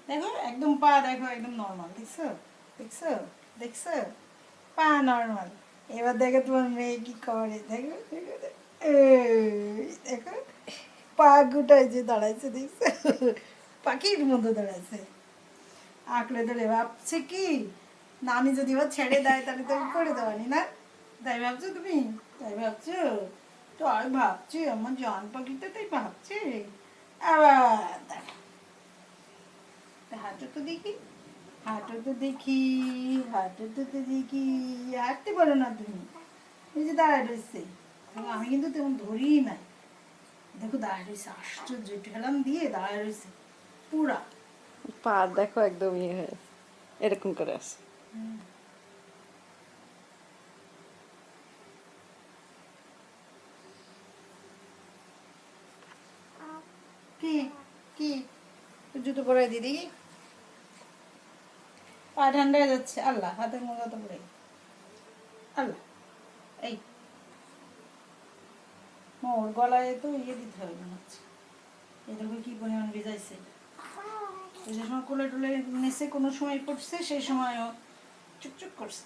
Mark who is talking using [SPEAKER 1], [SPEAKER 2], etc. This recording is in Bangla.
[SPEAKER 1] দেখো একদম পা দেখো একদম নর্মাল, দেখছো দেখছো দেখছো, পা নর্মাল। এবার দেখো তোমার মেয়ে কি করে, দেখো দেখো দেখো পা গুটাই যে দাঁড়াইছে, দেখছো পাখির মতো দাঁড়াইছে, আঁকড়ে ধরে ভাবছে কি নানি যদি এবার ছেড়ে দেয় তাহলে তো আমি করে দেওয়ানি না, তাই ভাবছো তুমি, তাই ভাবছো, তো আমি ভাবছি আমার জান পাখিটা তাই ভাবছে। আবার দাঁড়া, হাঁটো তো দেখি, হাঁটো তো দেখি, হাঁটো তো দেখি, হাঁটতে পারো না তুমি, এই যে দাঁড়ায় রয়েছে, আমি কিন্তু তেমন ধরিই নাই, দেখো দাঁড়ায় রয়েছে, আশ্চর্য, একটু হেলান দিয়ে দাঁড়ায় রয়েছে পুরা।
[SPEAKER 2] পা দেখো একদম ইয়ে হয়ে আছে, এরকম করে আছে।
[SPEAKER 1] কি কি জুতো পরাই দিদি, পা ঠান্ডা হয়ে যাচ্ছে, আল্লাহ হাতের মজা তো পড়ে, আল্লাহ এই ওর গলায় তো ইয়ে দিতে হবে মনে হচ্ছে, এই দেখো কি পরিমাণ ভিজাইছে, যে সময় কোলে টোলে নেচে কোনো সময় পড়ছে সেই সময়ও চুপচুপ করছে।